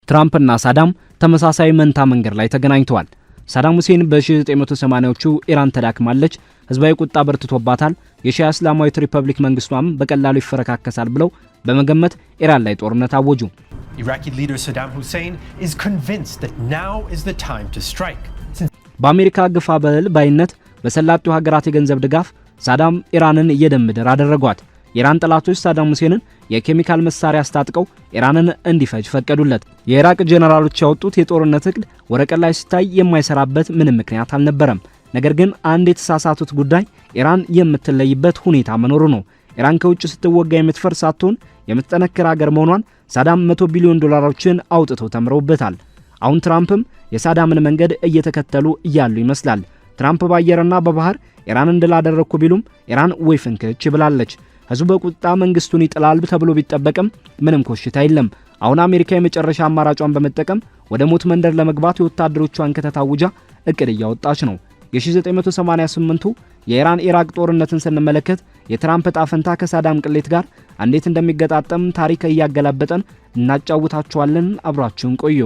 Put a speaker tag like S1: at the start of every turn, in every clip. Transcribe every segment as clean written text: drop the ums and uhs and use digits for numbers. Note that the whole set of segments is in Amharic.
S1: ትራምፕና ሳዳም ተመሳሳይ መንታ መንገድ ላይ ተገናኝተዋል። ሳዳም ሁሴን በ1980ዎቹ ኢራን ተዳክማለች፣ ህዝባዊ ቁጣ በርትቶባታል፣ የሺያ እስላማዊት ሪፐብሊክ መንግስቷም በቀላሉ ይፈረካከሳል ብለው በመገመት ኢራን ላይ ጦርነት አወጁ።
S2: Iraqi leader Saddam Hussein is convinced that now is the time to strike.
S1: በአሜሪካ ግፋ በል ባይነት በሰላጤው ሀገራት የገንዘብ ድጋፍ ሳዳም ኢራንን የደም ምድር አደረጓት። የኢራን ጠላቶች ሳዳም ሁሴንን የኬሚካል መሳሪያ አስታጥቀው ኢራንን እንዲፈጅ ፈቀዱለት። የኢራቅ ጄኔራሎች ያወጡት የጦርነት እቅድ ወረቀት ላይ ሲታይ የማይሰራበት ምንም ምክንያት አልነበረም። ነገር ግን አንድ የተሳሳቱት ጉዳይ ኢራን የምትለይበት ሁኔታ መኖሩ ነው። ኢራን ከውጭ ስትወጋ የምትፈርስ ሳትሆን የምትጠነክር ሀገር መሆኗን ሳዳም $100 ቢሊዮን አውጥተው ተምረውበታል። አሁን ትራምፕም የሳዳምን መንገድ እየተከተሉ እያሉ ይመስላል። ትራምፕ በአየርና በባህር ኢራን እንድላደረኩ ቢሉም ኢራን ወይ ፍንክች ብላለች። ህዝቡ በቁጣ መንግስቱን ይጥላል ተብሎ ቢጠበቅም ምንም ኮሽታ የለም። አሁን አሜሪካ የመጨረሻ አማራጯን በመጠቀም ወደ ሞት መንደር ለመግባት የወታደሮቿን ከተታውጃ እቅድ እያወጣች ነው። የ1988ቱ የኢራን ኢራቅ ጦርነትን ስንመለከት የትራምፕ ጣፈንታ ከሳዳም ቅሌት ጋር እንዴት እንደሚገጣጠም ታሪክ እያገላበጠን እናጫውታችኋለን። አብራችሁን ቆዩ።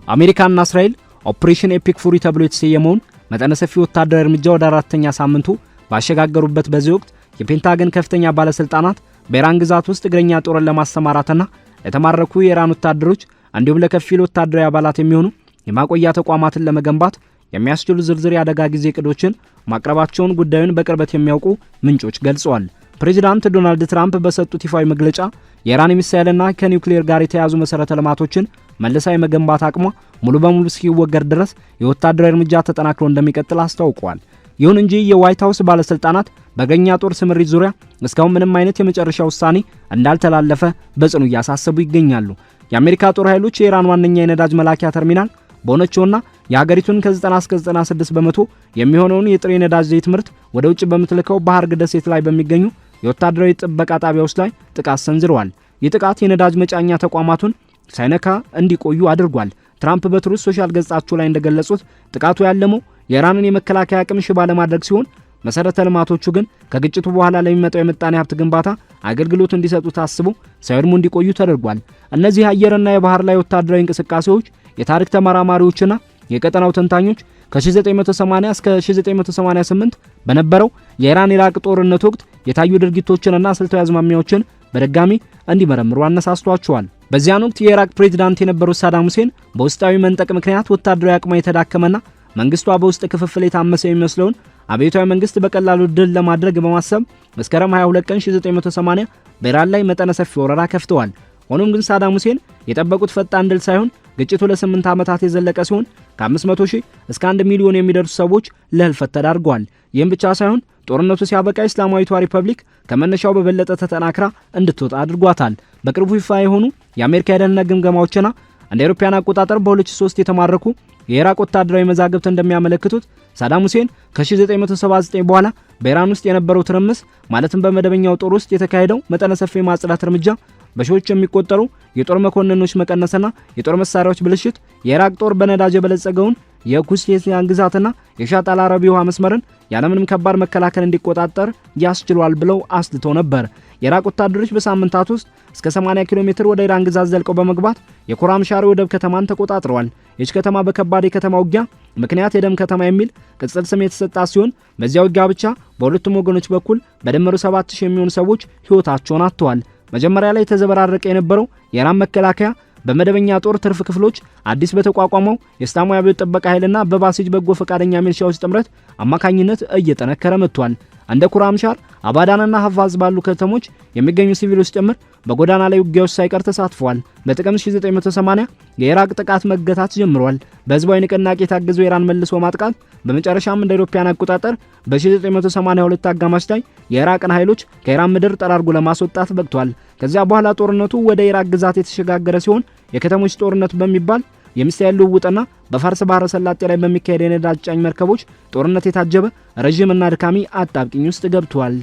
S1: አሜሪካና እስራኤል ኦፕሬሽን ኤፒክ ፉሪ ተብሎ የተሰየመውን መጠነ ሰፊ ወታደራዊ እርምጃ ወደ አራተኛ ሳምንቱ ባሸጋገሩበት በዚህ ወቅት የፔንታገን ከፍተኛ ባለስልጣናት በኢራን ግዛት ውስጥ እግረኛ ጦርን ለማሰማራትና ለተማረኩ የኢራን ወታደሮች እንዲሁም ለከፊል ወታደራዊ አባላት የሚሆኑ የማቆያ ተቋማትን ለመገንባት የሚያስችሉ ዝርዝር የአደጋ ጊዜ እቅዶችን ማቅረባቸውን ጉዳዩን በቅርበት የሚያውቁ ምንጮች ገልጸዋል። ፕሬዚዳንት ዶናልድ ትራምፕ በሰጡት ይፋዊ መግለጫ የኢራን ሚሳኤልና ከኒውክሌር ጋር የተያዙ መሰረተ ልማቶችን መልሳ የመገንባት አቅሟ ሙሉ በሙሉ እስኪወገድ ድረስ የወታደራዊ እርምጃ ተጠናክሮ እንደሚቀጥል አስታውቀዋል። ይሁን እንጂ የዋይት ሃውስ ባለስልጣናት በእግረኛ ጦር ስምሪት ዙሪያ እስካሁን ምንም አይነት የመጨረሻ ውሳኔ እንዳልተላለፈ በጽኑ እያሳሰቡ ይገኛሉ። የአሜሪካ ጦር ኃይሎች የኢራን ዋነኛ የነዳጅ መላኪያ ተርሚናል በሆነችውና የሀገሪቱን ከ90 እስከ 96% የሚሆነውን የጥሬ ነዳጅ ዘይት ምርት ወደ ውጭ በምትልከው ባህር ደሴት ላይ በሚገኙ የወታደራዊ ጥበቃ ጣቢያዎች ላይ ጥቃት ሰንዝረዋል። ይህ ጥቃት የነዳጅ መጫኛ ተቋማቱን ሳይነካ እንዲቆዩ አድርጓል። ትራምፕ በትሩዝ ሶሻል ገጻቸው ላይ እንደገለጹት ጥቃቱ ያለመው የኢራንን የመከላከያ አቅም ሽባ ለማድረግ ሲሆን መሰረተ ልማቶቹ ግን ከግጭቱ በኋላ ለሚመጣው የምጣኔ ሀብት ግንባታ አገልግሎት እንዲሰጡ ታስቦ ሳይወድሙ እንዲቆዩ ተደርጓል። እነዚህ አየርና የባህር ላይ ወታደራዊ እንቅስቃሴዎች የታሪክ ተመራማሪዎችና የቀጠናው ተንታኞች ከ1980 እስከ 1988 በነበረው የኢራን ኢራቅ ጦርነት ወቅት የታዩ ድርጊቶችንና ስልታዊ አዝማሚያዎችን በድጋሚ እንዲመረምሩ አነሳስቷቸዋል። በዚያን ወቅት የኢራቅ ፕሬዝዳንት የነበሩት ሳዳም ሁሴን በውስጣዊ መንጠቅ ምክንያት ወታደራዊ አቅሟ የተዳከመና መንግስቷ በውስጥ ክፍፍል የታመሰ የሚመስለውን አብዮታዊ መንግስት በቀላሉ ድል ለማድረግ በማሰብ መስከረም 22 ቀን 1980 በኢራን ላይ መጠነ ሰፊ ወረራ ከፍተዋል። ሆኖም ግን ሳዳም ሁሴን የጠበቁት ፈጣን ድል ሳይሆን ግጭቱ ለ8 ዓመታት የዘለቀ ሲሆን ከ500,000 እስከ 1 ሚሊዮን የሚደርሱ ሰዎች ለህልፈት ተዳርገዋል። ይህም ብቻ ሳይሆን ጦርነቱ ሲያበቃ እስላማዊቷ ሪፐብሊክ ከመነሻው በበለጠ ተጠናክራ እንድትወጣ አድርጓታል። በቅርቡ ይፋ የሆኑ የአሜሪካ የደህንነት ግምገማዎችና እንደ አውሮፓውያን አቆጣጠር በ2003 የተማረኩ የኢራቅ ወታደራዊ መዛግብት እንደሚያመለክቱት ሳዳም ሁሴን ከ1979 በኋላ በኢራን ውስጥ የነበረው ትርምስ ማለትም በመደበኛው ጦር ውስጥ የተካሄደው መጠነ ሰፊ ማጽዳት እርምጃ፣ በሺዎች የሚቆጠሩ የጦር መኮንኖች መቀነስና የጦር መሳሪያዎች ብልሽት የኢራቅ ጦር በነዳጅ የበለጸገውን የኩዌስቲያን ግዛትና የሻጥ አልአረቢ ውሃ መስመርን ያለምንም ከባድ መከላከል እንዲቆጣጠር ያስችሏል ብለው አስልተው ነበር። የኢራቅ ወታደሮች በሳምንታት ውስጥ እስከ 80 ኪሎ ሜትር ወደ ኢራን ግዛት ዘልቀው በመግባት የኮራምሻሪ ወደብ ከተማን ተቆጣጥረዋል። ይህች ከተማ በከባድ የከተማ ውጊያ ምክንያት የደም ከተማ የሚል ቅጽል ስም የተሰጣት ሲሆን በዚያ ውጊያ ብቻ በሁለቱም ወገኖች በኩል በድምሩ 7000 የሚሆኑ ሰዎች ህይወታቸውን አጥተዋል። መጀመሪያ ላይ ተዘበራረቀ የነበረው የኢራን መከላከያ በመደበኛ ጦር ትርፍ ክፍሎች አዲስ በተቋቋመው የእስላማዊ አብዮት ጥበቃ ኃይልና በባሲጅ በጎ ፈቃደኛ ሚሊሻዎች ጥምረት አማካኝነት እየጠነከረ መጥቷል። እንደ ኩራምሻር፣ አባዳንና ሐፋዝ ባሉ ከተሞች የሚገኙ ሲቪሎች ጭምር በጎዳና ላይ ውጊያዎች ሳይቀር ተሳትፈዋል። በጥቅምት 1980 የኢራቅ ጥቃት መገታት ጀምሯል። በህዝባዊ ንቅናቄ የታገዘው የኢራን መልሶ ማጥቃት በመጨረሻም እንደ አውሮፓውያን አቆጣጠር በ1982 አጋማሽ ላይ የኢራቅን ኃይሎች ከኢራን ምድር ጠራርጎ ለማስወጣት በቅቷል። ከዚያ በኋላ ጦርነቱ ወደ ኢራቅ ግዛት የተሸጋገረ ሲሆን የከተሞች ጦርነት በሚባል የሚሳኤል ልውውጥና በፋርስ ባህረ ሰላጤ ላይ በሚካሄድ የነዳጅ ጫኝ መርከቦች ጦርነት የታጀበ ረጅምና አድካሚ አጣብቂኝ ውስጥ ገብቷል።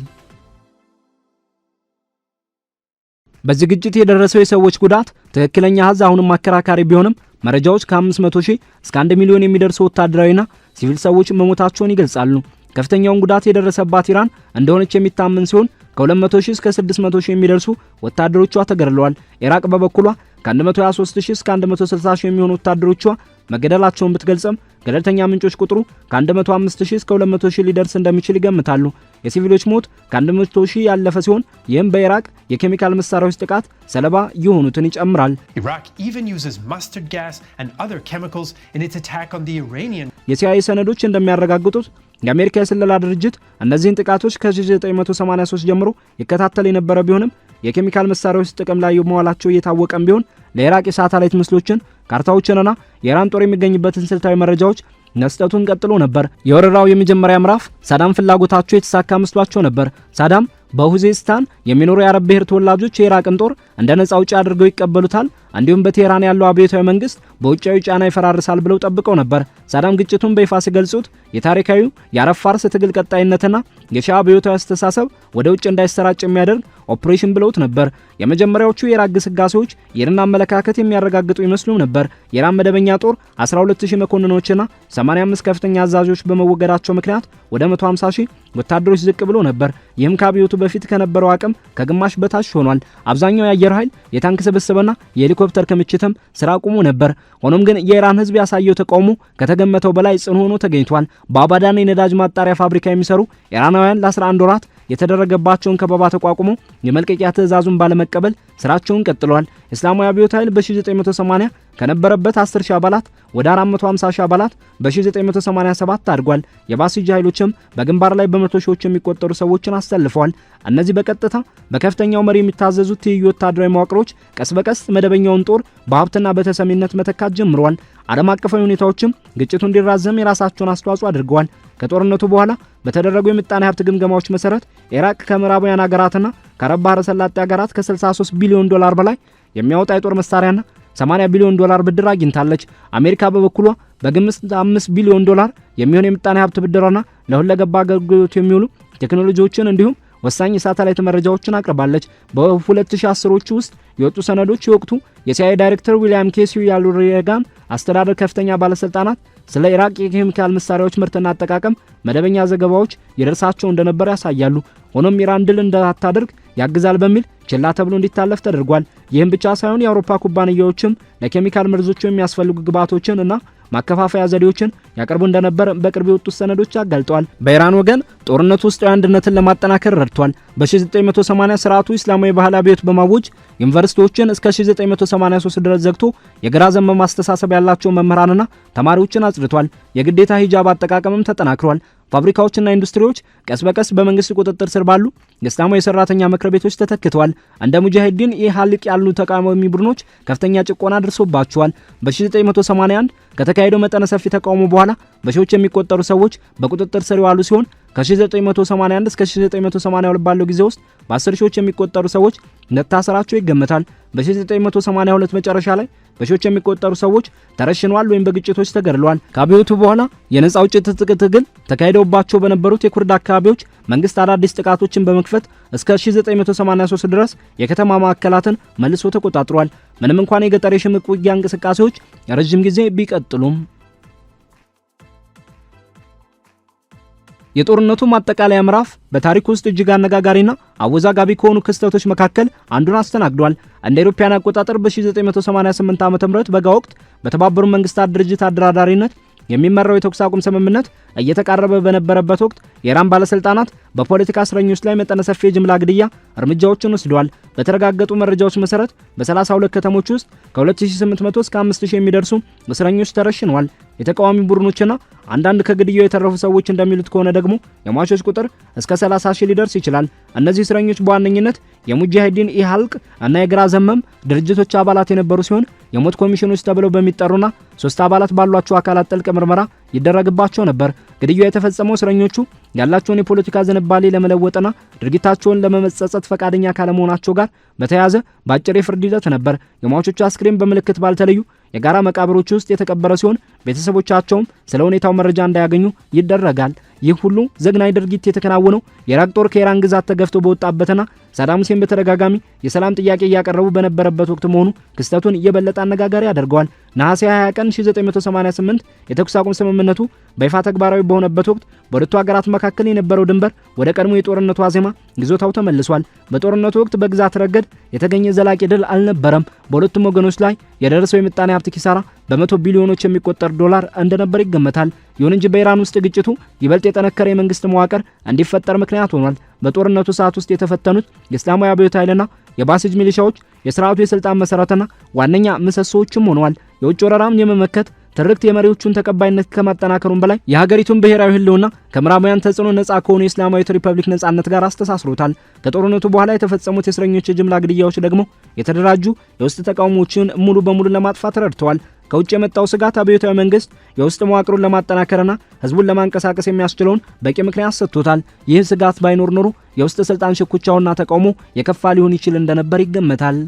S1: በዚህ ግጭት የደረሰው የሰዎች ጉዳት ትክክለኛ አሃዝ አሁንም አከራካሪ ቢሆንም መረጃዎች ከ500,000 እስከ 1 ሚሊዮን የሚደርሱ ወታደራዊና ሲቪል ሰዎች መሞታቸውን ይገልጻሉ። ከፍተኛውን ጉዳት የደረሰባት ኢራን እንደሆነች የሚታመን ሲሆን ከ200,000 እስከ 600,000 የሚደርሱ ወታደሮቿ ተገድለዋል። ኢራቅ በበኩሏ ከ123,000 እስከ 160,000 የሚሆኑ ወታደሮቿ መገደላቸውን ብትገልጽም ገለልተኛ ምንጮች ቁጥሩ ከ105,000 እስከ 200,000 ሊደርስ እንደሚችል ይገምታሉ። የሲቪሎች ሞት ከ100,000 ያለፈ ሲሆን ይህም በኢራቅ የኬሚካል መሳሪያዎች ጥቃት ሰለባ የሆኑትን ይጨምራል።
S2: Iraq even uses mustard gas and other chemicals in its attack on the Iranian.
S1: የሲአይኤ ሰነዶች እንደሚያረጋግጡት የአሜሪካ የስለላ ድርጅት እነዚህን ጥቃቶች ከ1983 ጀምሮ ይከታተል የነበረ ቢሆንም የኬሚካል መሳሪያዎች ጥቅም ላይ መዋላቸው እየታወቀም ቢሆን ለኢራቅ የሳተላይት ምስሎችን፣ ካርታዎችንና የኢራን ጦር የሚገኝበትን ስልታዊ መረጃዎች መስጠቱን ቀጥሎ ነበር። የወረራው የመጀመሪያ ምዕራፍ ሳዳም ፍላጎታቸው የተሳካ መስሏቸው ነበር። ሳዳም በሁዜስታን የሚኖሩ የአረብ ብሔር ተወላጆች የኢራቅን ጦር እንደ ነጻ አውጪ አድርገው ይቀበሉታል፣ እንዲሁም በቴህራን ያለው አብዮታዊ መንግስት በውጫዊ ጫና ይፈራርሳል ብለው ጠብቀው ነበር። ሳዳም ግጭቱን በይፋ ሲገልጹት የታሪካዊ የአረብ ፋርስ ትግል ቀጣይነትና የሺዓ አብዮታዊ አስተሳሰብ ወደ ውጭ እንዳይሰራጭ የሚያደርግ ኦፕሬሽን ብለውት ነበር። የመጀመሪያዎቹ የኢራቅ ግስጋሴዎች የኢራን አመለካከት የሚያረጋግጡ ይመስሉ ነበር። የኢራን መደበኛ ጦር 12000 መኮንኖችና 85 ከፍተኛ አዛዦች በመወገዳቸው ምክንያት ወደ 150,000 ወታደሮች ዝቅ ብሎ ነበር። ይህም ከአብዮቱ በፊት ከነበረው አቅም ከግማሽ በታች ሆኗል። አብዛኛው የአየር ኃይል፣ የታንክ ስብስብና የሄሊኮፕተር ክምችትም ስራ አቁሞ ነበር። ሆኖም ግን የኢራን ህዝብ ያሳየው ተቃውሞ ከተገመተው በላይ ጽኑ ሆኖ ተገኝቷል። በአባዳን የነዳጅ ማጣሪያ ፋብሪካ የሚሰሩ ኢራናውያን ለ11 ወራት የተደረገባቸውን ከበባ ተቋቁሞ የመልቀቂያ ትዕዛዙን ባለመቀበል ስራቸውን ቀጥለዋል። እስላማዊ አብዮት ኃይል በ1980 ከነበረበት 10,000 አባላት ወደ 450,000 አባላት በ1987 አድጓል። የባሲጅ ኃይሎችም በግንባር ላይ በመቶ ሺዎች የሚቆጠሩ ሰዎችን አሰልፈዋል። እነዚህ በቀጥታ በከፍተኛው መሪ የሚታዘዙት ትይዩ ወታደራዊ መዋቅሮች ቀስ በቀስ መደበኛውን ጦር በሀብትና በተሰሚነት መተካት ጀምረዋል። ዓለም አቀፋዊ ሁኔታዎችም ግጭቱ እንዲራዘም የራሳቸውን አስተዋጽኦ አድርገዋል። ከጦርነቱ በኋላ በተደረጉ የምጣኔ ሀብት ግምገማዎች መሰረት ኢራቅ ከምዕራባውያን ሀገራትና ከአረብ ባህረ ሰላጤ ሀገራት ከ63 ቢሊዮን ዶላር በላይ የሚያወጣ የጦር መሳሪያና 80 ቢሊዮን ዶላር ብድር አግኝታለች። አሜሪካ በበኩሏ በግምት 5 ቢሊዮን ዶላር የሚሆን የምጣኔ ሀብት ብድርና ለሁለገብ አገልግሎት የሚውሉ ቴክኖሎጂዎችን እንዲሁም ወሳኝ የሳተላይት መረጃዎችን አቅርባለች። በ2010ዎቹ ውስጥ የወጡ ሰነዶች የወቅቱ የሲአይኤ ዳይሬክተር ዊሊያም ኬሲ ያሉ ሬጋን አስተዳደር ከፍተኛ ባለስልጣናት ስለ ኢራቅ የኬሚካል መሳሪያዎች ምርትና አጠቃቀም መደበኛ ዘገባዎች ይደርሳቸው እንደነበር ያሳያሉ። ሆኖም ኢራን ድል እንዳታደርግ ያግዛል በሚል ችላ ተብሎ እንዲታለፍ ተደርጓል። ይህም ብቻ ሳይሆን የአውሮፓ ኩባንያዎችም ለኬሚካል መርዞቹ የሚያስፈልጉ ግብዓቶችን እና ማከፋፈያ ዘዴዎችን ያቀርቡ እንደነበር በቅርብ የወጡት ሰነዶች አጋልጠዋል። በኢራን ወገን ጦርነቱ ውስጣዊ አንድነትን ለማጠናከር ረድቷል። በ1980 ስርዓቱ እስላማዊ ባህል አብዮት በማወጅ ዩኒቨርሲቲዎችን እስከ 1983 ድረስ ዘግቶ የግራ ዘመም አስተሳሰብ ያላቸው መምህራንና ተማሪዎችን አጽድቷል። የግዴታ ሂጃብ አጠቃቀምም ተጠናክሯል። ፋብሪካዎችና ኢንዱስትሪዎች ቀስ በቀስ በመንግስት ቁጥጥር ስር ባሉ የእስላማዊ የሰራተኛ ምክር ቤቶች ተተክተዋል። እንደ ሙጃሂዲን ኢህአልቅ ያሉ ተቃዋሚ ቡድኖች ከፍተኛ ጭቆና ደርሶባቸዋል። በ1981 ከተካሄደው መጠነ ሰፊ ተቃውሞ በኋላ በሺዎች የሚቆጠሩ ሰዎች በቁጥጥር ስር የዋሉ ሲሆን ከ1981 እስከ 1982 ባለው ጊዜ ውስጥ በ10 ሺዎች የሚቆጠሩ ሰዎች መታሰራቸው ይገመታል። በ1982 መጨረሻ ላይ በሺዎች የሚቆጠሩ ሰዎች ተረሽነዋል ወይም በግጭቶች ተገድለዋል። ከአብዮቱ በኋላ የነጻ አውጪ ትጥቅ ትግል ተካሂደውባቸው በነበሩት የኩርድ አካባቢዎች መንግስት አዳዲስ ጥቃቶችን በመክፈት እስከ 1983 ድረስ የከተማ ማዕከላትን መልሶ ተቆጣጥሯል። ምንም እንኳን የገጠር የሽምቅ ውጊያ እንቅስቃሴዎች ረጅም ጊዜ ቢቀጥሉም የጦርነቱ ማጠቃለያ ምዕራፍ በታሪክ ውስጥ እጅግ አነጋጋሪና አወዛጋቢ ከሆኑ ክስተቶች መካከል አንዱን አስተናግዷል። እንደ አውሮፓውያን አቆጣጠር በ1988 ዓ.ም በጋ ወቅት በተባበሩት መንግስታት ድርጅት አደራዳሪነት የሚመራው የተኩስ አቁም ስምምነት እየተቃረበ በነበረበት ወቅት የኢራን ባለስልጣናት በፖለቲካ እስረኞች ላይ መጠነ ሰፊ የጅምላ ግድያ እርምጃዎችን ወስደዋል። በተረጋገጡ መረጃዎች መሰረት በ32 ከተሞች ውስጥ ከ2800 እስከ 5000 የሚደርሱ እስረኞች ተረሽነዋል። የተቃዋሚ ቡድኖችና አንዳንድ ከግድያው የተረፉ ሰዎች እንደሚሉት ከሆነ ደግሞ የሟቾች ቁጥር እስከ 30,000 ሊደርስ ይችላል። እነዚህ እስረኞች በዋነኝነት የሙጃሂዲን ኢህአልቅ እና የግራ ዘመም ድርጅቶች አባላት የነበሩ ሲሆን የሞት ኮሚሽኖች ተብለው በሚጠሩና 3 አባላት ባሏቸው አካላት ጥልቅ ምርመራ ይደረግባቸው ነበር። ግድያው የተፈጸመው እስረኞቹ ያላቸውን የፖለቲካ ዝንባሌ ለመለወጥና ድርጊታቸውን ለመመጸጸት ፈቃደኛ ካለመሆናቸው ጋር በተያያዘ በአጭር የፍርድ ሂደት ነበር። የሟቾቹ አስክሬን በምልክት ባልተለዩ የጋራ መቃብሮች ውስጥ የተቀበረ ሲሆን ቤተሰቦቻቸውም ስለ ሁኔታው መረጃ እንዳያገኙ ይደረጋል። ይህ ሁሉ ዘግናኝ ድርጊት የተከናወነው የኢራቅ ጦር ከኢራን ግዛት ተገፍቶ በወጣበትና ሳዳም ሁሴን በተደጋጋሚ የሰላም ጥያቄ እያቀረቡ በነበረበት ወቅት መሆኑ ክስተቱን የበለጠ አነጋጋሪ ያደርገዋል። ነሐሴ 20 ቀን 1988 የተኩስ አቁም ስምምነቱ በይፋ ተግባራዊ በሆነበት ወቅት በሁለቱ ሀገራት መካከል የነበረው ድንበር ወደ ቀድሞ የጦርነቱ ዋዜማ ይዞታው ተመልሷል። በጦርነቱ ወቅት በግዛት ረገድ የተገኘ ዘላቂ ድል አልነበረም። በሁለቱም ወገኖች ላይ የደረሰው የምጣኔ ሀብት ኪሳራ በመቶ ቢሊዮኖች የሚቆጠር ዶላር እንደነበር ይገመታል። ይሁን እንጂ በኢራን ውስጥ ግጭቱ ይበልጥ የጠነከረ የመንግስት መዋቅር እንዲፈጠር ምክንያት ሆኗል። በጦርነቱ ሰዓት ውስጥ የተፈተኑት የእስላማዊ አብዮት ኃይልና የባሲጅ ሚሊሻዎች የስርዓቱ የስልጣን መሰረትና ዋነኛ ምሰሶዎችም ሆነዋል። የውጭ ወረራን የመመከት ትርክት የመሪዎቹን ተቀባይነት ከማጠናከሩም በላይ የሀገሪቱን ብሔራዊ ህልውና ከምዕራባውያን ተጽዕኖ ነጻ ከሆኑ የእስላማዊት ሪፐብሊክ ነጻነት ጋር አስተሳስሮታል። ከጦርነቱ በኋላ የተፈጸሙት የእስረኞች የጅምላ ግድያዎች ደግሞ የተደራጁ የውስጥ ተቃውሞዎችን ሙሉ በሙሉ ለማጥፋት ረድተዋል። ከውጭ የመጣው ስጋት አብዮታዊ መንግስት የውስጥ መዋቅሩን ለማጠናከርና ህዝቡን ለማንቀሳቀስ የሚያስችለውን በቂ ምክንያት ሰጥቶታል። ይህ ስጋት ባይኖር ኖሮ የውስጥ ስልጣን ሽኩቻውና ተቃውሞ የከፋ ሊሆን ይችል እንደነበር ይገመታል።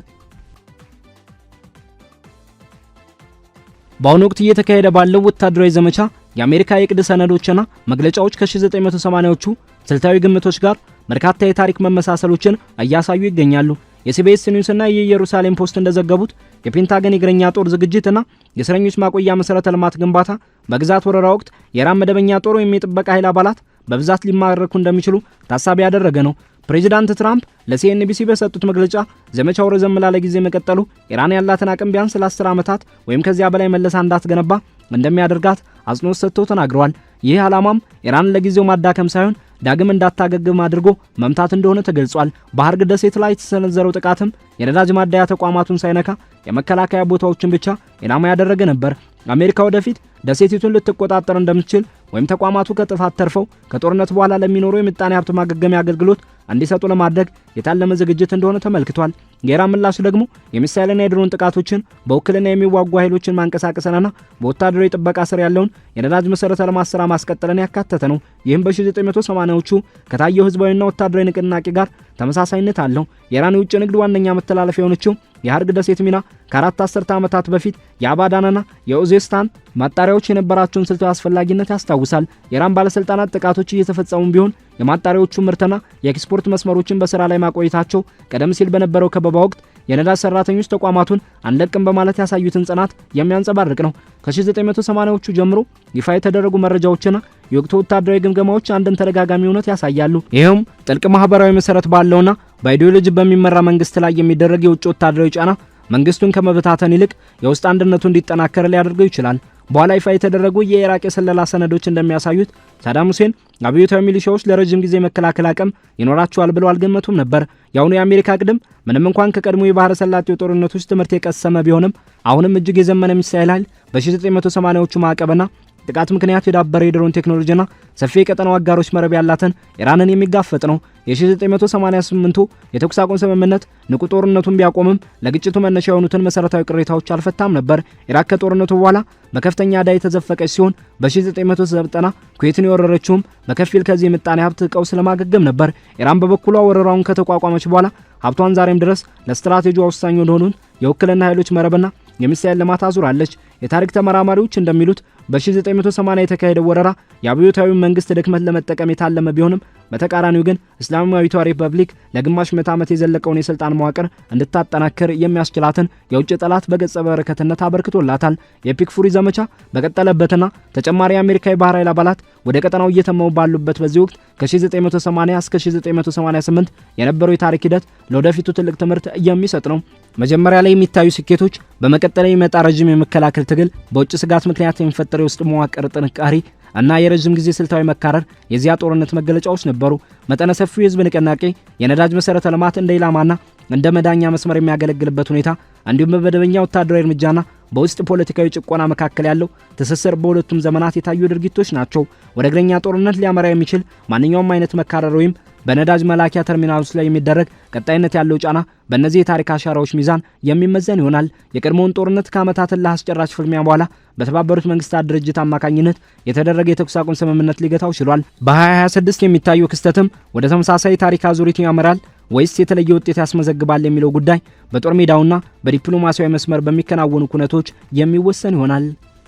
S1: በአሁኑ ወቅት እየተካሄደ ባለው ወታደራዊ ዘመቻ የአሜሪካ የቅድ ሰነዶችና መግለጫዎች ከ1980ዎቹ ስልታዊ ግምቶች ጋር በርካታ የታሪክ መመሳሰሎችን እያሳዩ ይገኛሉ። የሲቢኤስ ኒውስና የኢየሩሳሌም ፖስት እንደዘገቡት የፔንታገን የእግረኛ ጦር ዝግጅትና የእስረኞች ማቆያ መሰረተ ልማት ግንባታ በግዛት ወረራ ወቅት የኢራን መደበኛ ጦር ወይም የጥበቃ ኃይል አባላት በብዛት ሊማረኩ እንደሚችሉ ታሳቢ ያደረገ ነው። ፕሬዚዳንት ትራምፕ ለሲኤንቢሲ በሰጡት መግለጫ ዘመቻው ረዘም ላለ ጊዜ መቀጠሉ ኢራን ያላትን አቅም ቢያንስ ለ10 ዓመታት ወይም ከዚያ በላይ መለሳ እንዳትገነባ እንደሚያደርጋት አጽንኦት ሰጥተው ተናግረዋል። ይህ ዓላማም ኢራን ለጊዜው ማዳከም ሳይሆን ዳግም እንዳታገግም አድርጎ መምታት እንደሆነ ተገልጿል። በሀርግ ደሴት ላይ የተሰነዘረው ጥቃትም የነዳጅ ማደያ ተቋማቱን ሳይነካ የመከላከያ ቦታዎችን ብቻ ኢላማ ያደረገ ነበር። አሜሪካ ወደፊት ደሴቲቱን ልትቆጣጠር እንደምትችል ወይም ተቋማቱ ከጥፋት ተርፈው ከጦርነት በኋላ ለሚኖረው የምጣኔ ሀብት ማገገሚያ አገልግሎት እንዲሰጡ ለማድረግ የታለመ ዝግጅት እንደሆነ ተመልክቷል። የኢራን ምላሽ ደግሞ የሚሳኤልና የድሮን ጥቃቶችን በውክልና የሚዋጉ ኃይሎችን ማንቀሳቀስና በወታደራዊ ጥበቃ ስር ያለውን የነዳጅ መሰረተ ልማት ስራ ማስቀጠልን ያካተተ ነው። ይህም በ1980ዎቹ ከታየው ህዝባዊና ወታደራዊ ንቅናቄ ጋር ተመሳሳይነት አለው። የኢራን የውጭ ንግድ ዋነኛ መተላለፊያ የሆነችው የሀርግ ደሴት ሚና ከአራት አስርተ ዓመታት በፊት የአባዳንና የኡዜስታን ማጣሪያዎች የነበራቸውን ስልታዊ አስፈላጊነት ያስታውሳል። የኢራን ባለስልጣናት ጥቃቶች እየተፈጸሙ ቢሆን የማጣሪያዎቹ ምርትና የኤክስፖርት መስመሮችን በስራ ላይ ማቆየታቸው ቀደም ሲል በነበረው ከበባ ወቅት የነዳጅ ሰራተኞች ተቋማቱን አንለቅም በማለት ያሳዩትን ጽናት የሚያንጸባርቅ ነው። ከ1980ዎቹ ጀምሮ ይፋ የተደረጉ መረጃዎችና የወቅቱ ወታደራዊ ግምገማዎች አንድን ተደጋጋሚ እውነት ያሳያሉ። ይህም ጥልቅ ማህበራዊ መሰረት ባለውና በአይዲዮሎጂ በሚመራ መንግስት ላይ የሚደረግ የውጭ ወታደራዊ ጫና መንግስቱን ከመበታተን ይልቅ የውስጥ አንድነቱ እንዲጠናከር ሊያደርገው ይችላል። በኋላ ይፋ የተደረጉ የኢራቅ የስለላ ሰነዶች እንደሚያሳዩት ሳዳም ሁሴን አብዮታዊ ሚሊሻዎች ለረጅም ጊዜ መከላከል አቅም ይኖራቸዋል ብለው አልገመቱም ነበር። የአሁኑ የአሜሪካ ቅድም ምንም እንኳን ከቀድሞ የባህረ ሰላጤው ጦርነቶች ትምህርት የቀሰመ ቢሆንም አሁንም እጅግ የዘመነ ሚሳኤል ኃይል በ1980ዎቹ ማዕቀብና ጥቃት ምክንያት የዳበረ የድሮን ቴክኖሎጂና ሰፊ የቀጠናው አጋሮች መረብ ያላትን ኢራንን የሚጋፈጥ ነው። የ1988ቱ የተኩስ አቁም ስምምነት ንቁ ጦርነቱን ቢያቆምም ለግጭቱ መነሻ የሆኑትን መሰረታዊ ቅሬታዎች አልፈታም ነበር። ኢራቅ ከጦርነቱ በኋላ በከፍተኛ ዕዳ የተዘፈቀች ሲሆን በ1990 ኩዌትን የወረረችውም በከፊል ከዚህ የምጣኔ ሀብት ቀውስ ለማገገም ነበር። ኢራን በበኩሏ ወረራውን ከተቋቋመች በኋላ ሀብቷን ዛሬም ድረስ ለስትራቴጂዋ ወሳኝ የሆኑን የውክልና ኃይሎች መረብና የሚሳኤል ልማት አዙራለች። የታሪክ ተመራማሪዎች እንደሚሉት በ1980 የተካሄደው ወረራ የአብዮታዊ መንግስት ድክመት ለመጠቀም የታለመ ቢሆንም በተቃራኒው ግን እስላማዊቷ ሪፐብሊክ ለግማሽ ምዕተ ዓመት የዘለቀውን የስልጣን መዋቅር እንድታጠናክር የሚያስችላትን የውጭ ጠላት በገጸ በረከትነት አበርክቶላታል። የፒክ ፉሪ ዘመቻ በቀጠለበትና ተጨማሪ የአሜሪካ የባህር ኃይል አባላት ወደ ቀጠናው እየተመሙ ባሉበት በዚህ ወቅት ከ1980 እስከ 1988 የነበረው የታሪክ ሂደት ለወደፊቱ ትልቅ ትምህርት የሚሰጥ ነው። መጀመሪያ ላይ የሚታዩ ስኬቶች በመቀጠል የሚመጣ ረጅም የመከላከል ትግል፣ በውጭ ስጋት ምክንያት የሚፈጠር የውስጥ መዋቅር ጥንካሬ እና የረጅም ጊዜ ስልታዊ መካረር የዚያ ጦርነት መገለጫዎች ነበሩ። መጠነ ሰፊው የህዝብ ንቅናቄ የነዳጅ መሰረተ ልማት እንደ ኢላማና እንደ መዳኛ መስመር የሚያገለግልበት ሁኔታ እንዲሁም በመደበኛ ወታደራዊ እርምጃና በውስጥ ፖለቲካዊ ጭቆና መካከል ያለው ትስስር በሁለቱም ዘመናት የታዩ ድርጊቶች ናቸው። ወደ እግረኛ ጦርነት ሊያመራ የሚችል ማንኛውም አይነት መካረር ወይም በነዳጅ መላኪያ ተርሚናሎች ላይ የሚደረግ ቀጣይነት ያለው ጫና በእነዚህ የታሪክ አሻራዎች ሚዛን የሚመዘን ይሆናል። የቀድሞውን ጦርነት ከዓመታት ለአስጨራሽ ፍልሚያ በኋላ በተባበሩት መንግስታት ድርጅት አማካኝነት የተደረገ የተኩስ አቁም ስምምነት ሊገታው ችሏል። በ2026 የሚታየው ክስተትም ወደ ተመሳሳይ ታሪክ አዙሪት ያመራል ወይስ የተለየ ውጤት ያስመዘግባል የሚለው ጉዳይ በጦር ሜዳውና በዲፕሎማሲያዊ መስመር በሚከናወኑ ኩነቶች የሚወሰን ይሆናል።